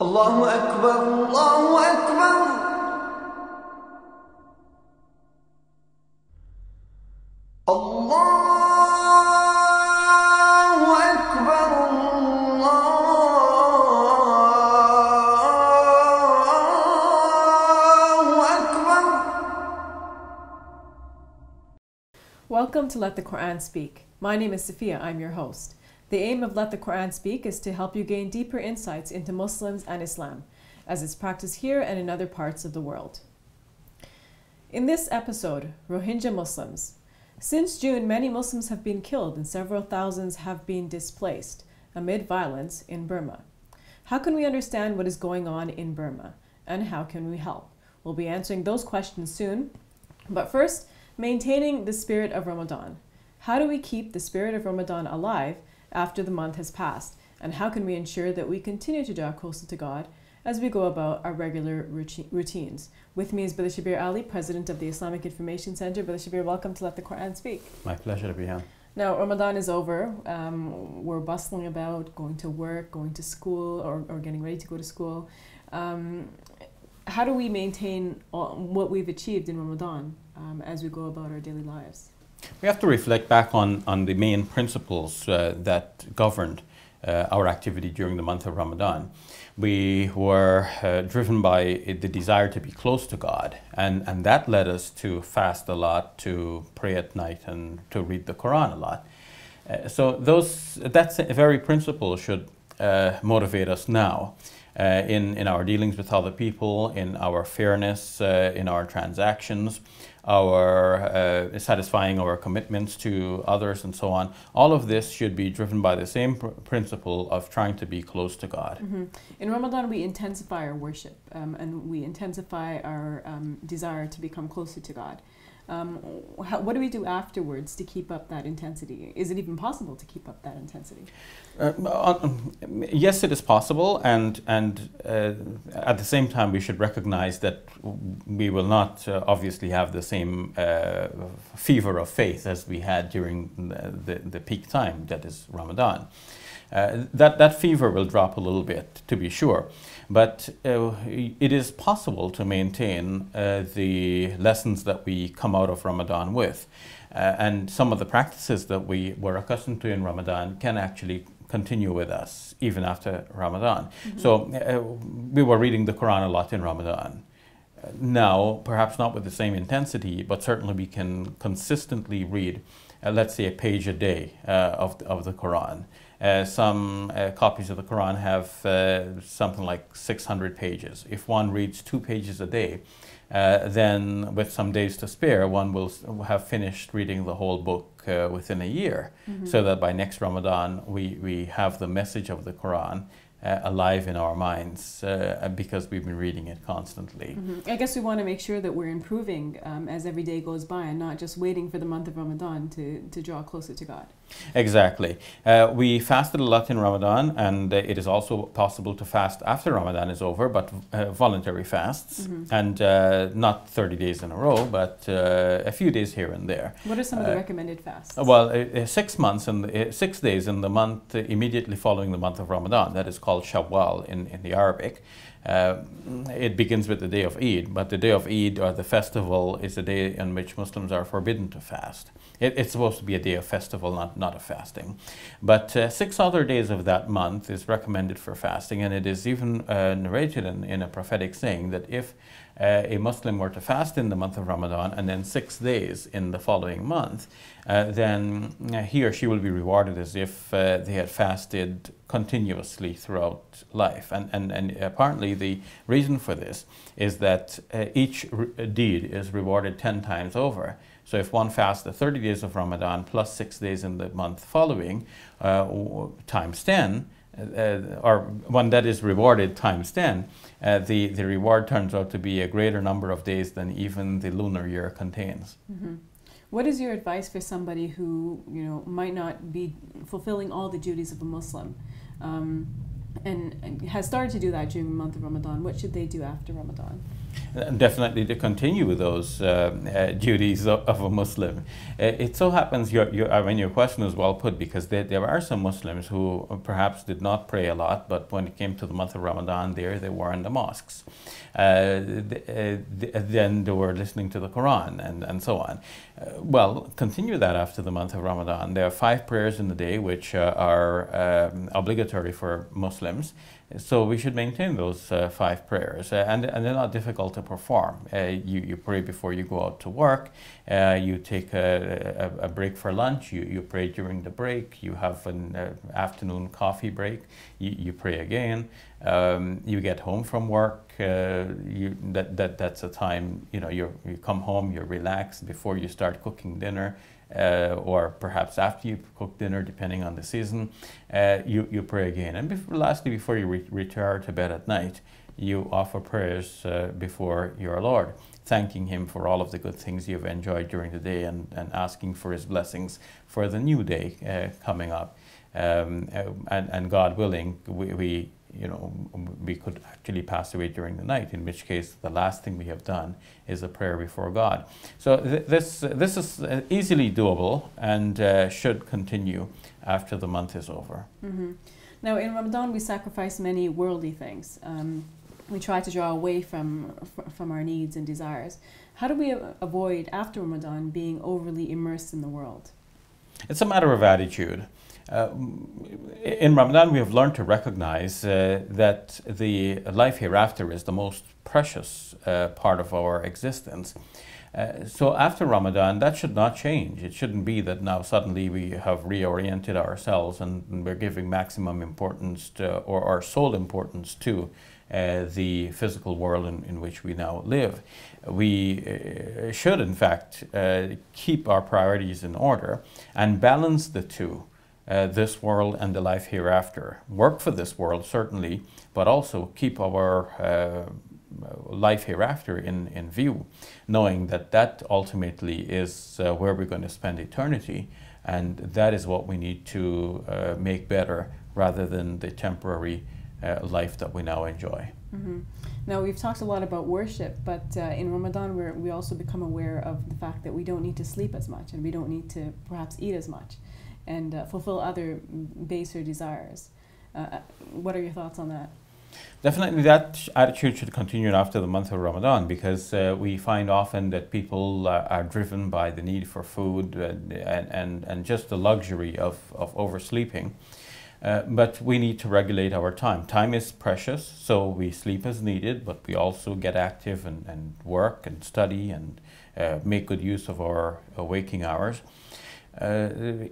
الله أكبر الله أكبر الله أكبر الله أكبر. Welcome to Let the Quran Speak. My name is Sophia, I'm your host. The aim of Let the Quran Speak is to help you gain deeper insights into Muslims and Islam, as it's practiced here and in other parts of the world. In this episode, Rohingya Muslims. Since June, many Muslims have been killed and several thousands have been displaced amid violence in Burma. How can we understand what is going on in Burma, and how can we help? We'll be answering those questions soon, but first, maintaining the spirit of Ramadan. How do we keep the spirit of Ramadan alive after the month has passed, and how can we ensure that we continue to draw closer to God as we go about our regular routines? With me is Brother Shabir Ali, President of the Islamic Information Center. Brother Shabir, welcome to Let the Quran Speak. My pleasure to be here. Now, Ramadan is over. We're bustling about, going to work, going to school, or getting ready to go to school. How do we maintain what we've achieved in Ramadan as we go about our daily lives? We have to reflect back on the main principles that governed our activity during the month of Ramadan. We were driven by the desire to be close to God, and that led us to fast a lot, to pray at night, and to read the Quran a lot. So that very principle should motivate us now in our dealings with other people, in our fairness, in our transactions, our satisfying our commitments to others, and so on. All of this should be driven by the same principle of trying to be close to God. Mm-hmm. In Ramadan, we intensify our worship and we intensify our desire to become closer to God. What do we do afterwards to keep up that intensity? Is it even possible to keep up that intensity? Yes, it is possible, and at the same time we should recognize that we will not obviously have the same fever of faith as we had during the peak time, that is Ramadan. That fever will drop a little bit, to be sure, but it is possible to maintain the lessons that we come out of Ramadan with. And some of the practices that we were accustomed to in Ramadan can actually continue with us even after Ramadan. Mm-hmm. So we were reading the Quran a lot in Ramadan. Now, perhaps not with the same intensity, but certainly we can consistently read, let's say, a page a day of the Quran. Some copies of the Quran have something like 600 pages. If one reads 2 pages a day, then with some days to spare, one will have finished reading the whole book within a year. Mm-hmm. So that by next Ramadan, we have the message of the Quran alive in our minds because we've been reading it constantly. Mm-hmm. I guess we want to make sure that we're improving as every day goes by and not just waiting for the month of Ramadan to draw closer to God. Exactly. We fasted a lot in Ramadan, and it is also possible to fast after Ramadan is over, but voluntary fasts, mm-hmm. and not 30 days in a row, but a few days here and there. What are some of the recommended fasts? Well, 6 months and 6 days in the month immediately following the month of Ramadan. That is called Shawwal in the Arabic. It begins with the day of Eid, but the day of Eid, or the festival, is a day in which Muslims are forbidden to fast. It's supposed to be a day of festival, not of fasting. But 6 other days of that month is recommended for fasting, and it is even narrated in a prophetic saying that if a Muslim were to fast in the month of Ramadan and then 6 days in the following month, then he or she will be rewarded as if they had fasted continuously throughout life. And apparently the reason for this is that each deed is rewarded 10 times over. So if one fasts the 30 days of Ramadan plus 6 days in the month following, times 10, or one that is rewarded times 10, the reward turns out to be a greater number of days than even the lunar year contains. Mm-hmm. What is your advice for somebody who might not be fulfilling all the duties of a Muslim and has started to do that during the month of Ramadan? What should they do after Ramadan? Definitely to continue those duties of a Muslim. It so happens, your question is well put, because there are some Muslims who perhaps did not pray a lot, but when it came to the month of Ramadan, they were in the mosques. Then they were listening to the Quran and so on. Well, continue that after the month of Ramadan. There are 5 prayers in the day which are obligatory for Muslims. So we should maintain those 5 prayers, and they're not difficult to perform. You pray before you go out to work, you take a break for lunch, you pray during the break, you have an afternoon coffee break, you pray again, you get home from work, that's a time, you come home, you relax before you start cooking dinner. Or perhaps after you cook dinner, depending on the season, you pray again. And lastly, before you retire to bed at night, you offer prayers before your Lord, thanking Him for all of the good things you've enjoyed during the day, and asking for His blessings for the new day coming up. And God willing, we could actually pass away during the night, in which case the last thing we have done is a prayer before God. So this is easily doable, and should continue after the month is over. Mm-hmm. Now, in Ramadan, we sacrifice many worldly things. We try to draw away from our needs and desires. How do we avoid, after Ramadan, being overly immersed in the world? It's a matter of attitude. In Ramadan, we have learned to recognize that the life hereafter is the most precious part of our existence. So after Ramadan, that should not change. It shouldn't be that now suddenly we have reoriented ourselves and we're giving maximum importance to, or sole importance to, the physical world in which we now live. We should, in fact, keep our priorities in order and balance the two. This world and the life hereafter. Work for this world, certainly, but also keep our life hereafter in view, knowing that ultimately is where we're going to spend eternity, and that is what we need to make better, rather than the temporary life that we now enjoy. Mm-hmm. Now, we've talked a lot about worship, but in Ramadan we also become aware of the fact that we don't need to sleep as much, and we don't need to perhaps eat as much, and fulfill other baser desires. What are your thoughts on that? Definitely that attitude should continue after the month of Ramadan, because we find often that people are driven by the need for food and just the luxury of oversleeping. But we need to regulate our time. Time is precious, so we sleep as needed, but we also get active and work and study and make good use of our waking hours.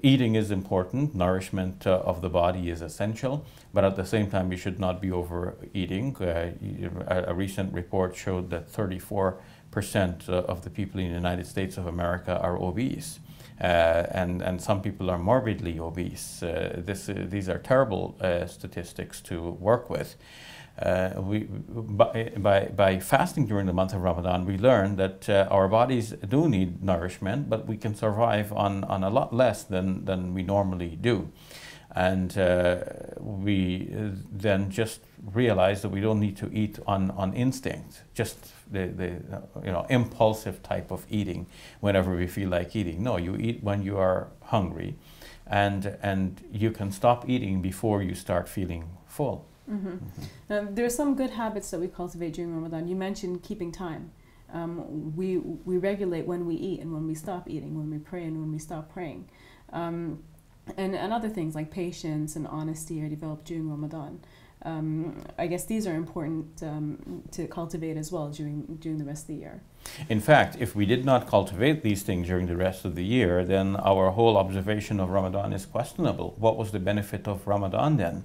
Eating is important. Nourishment of the body is essential, but at the same time we should not be overeating. A recent report showed that 34% of the people in the United States of America are obese, and some people are morbidly obese. These are terrible statistics to work with. By fasting during the month of Ramadan, we learn that our bodies do need nourishment, but we can survive on a lot less than we normally do. And we then just realize that we don't need to eat on instinct, just the impulsive type of eating whenever we feel like eating. No, you eat when you are hungry, and you can stop eating before you start feeling full. Mm-hmm. There are some good habits that we cultivate during Ramadan. You mentioned keeping time. We regulate when we eat and when we stop eating, when we pray and when we stop praying. And other things like patience and honesty are developed during Ramadan. I guess these are important to cultivate as well during the rest of the year. In fact, if we did not cultivate these things during the rest of the year, then our whole observation of Ramadan is questionable. What was the benefit of Ramadan then?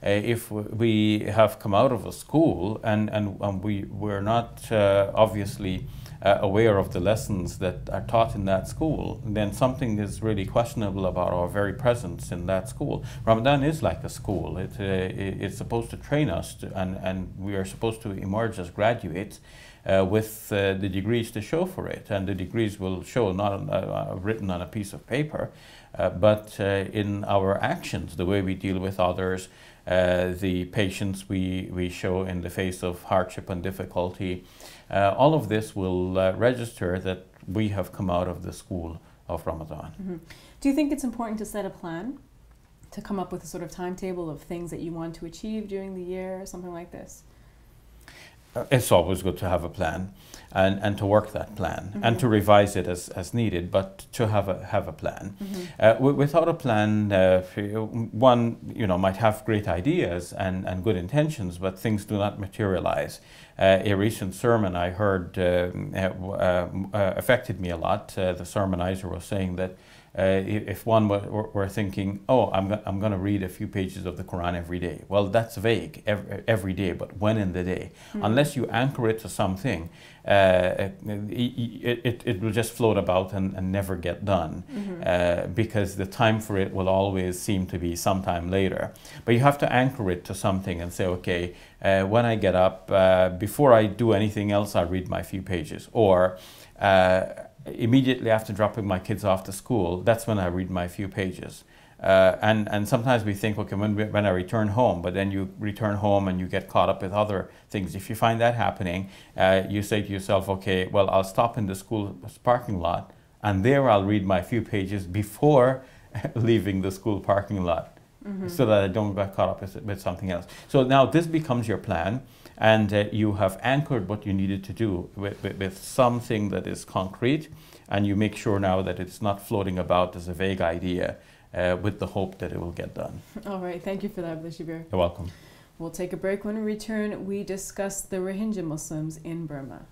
If we have come out of a school and we were not obviously aware of the lessons that are taught in that school, then something is really questionable about our very presence in that school. Ramadan is like a school. It's supposed to train us, and we are supposed to emerge as graduates with the degrees to show for it. And the degrees will show not written on a piece of paper, but in our actions, the way we deal with others, the patience we show in the face of hardship and difficulty. All of this will register that we have come out of the school of Ramadan. Mm-hmm. Do you think it's important to set a plan, to come up with a sort of timetable of things that you want to achieve during the year, or something like this? It's always good to have a plan and to work that plan and to revise it as needed, but to have a plan. Without a plan, one might have great ideas and good intentions, but things do not materialize. A recent sermon I heard affected me a lot. The sermonizer was saying that if one were thinking, oh, I'm going to read a few pages of the Quran every day. Well, that's vague, every day, but when in the day? Unless you anchor it to something, it will just float about and never get done, because the time for it will always seem to be sometime later. But you have to anchor it to something and say, okay, when I get up, before I do anything else, I'll read my few pages. Or immediately after dropping my kids off to school, that's when I read my few pages. And sometimes we think, okay, when I return home, but then you return home and you get caught up with other things. If you find that happening, you say to yourself, okay, well, I'll stop in the school parking lot and there I'll read my few pages before leaving the school parking lot, so that I don't get caught up with something else. So now this becomes your plan, and you have anchored what you needed to do with something that is concrete, and you make sure now that it's not floating about as a vague idea with the hope that it will get done. All right, thank you for that, Bashir. You're welcome. We'll take a break. When we return, we discuss the Rohingya Muslims in Burma.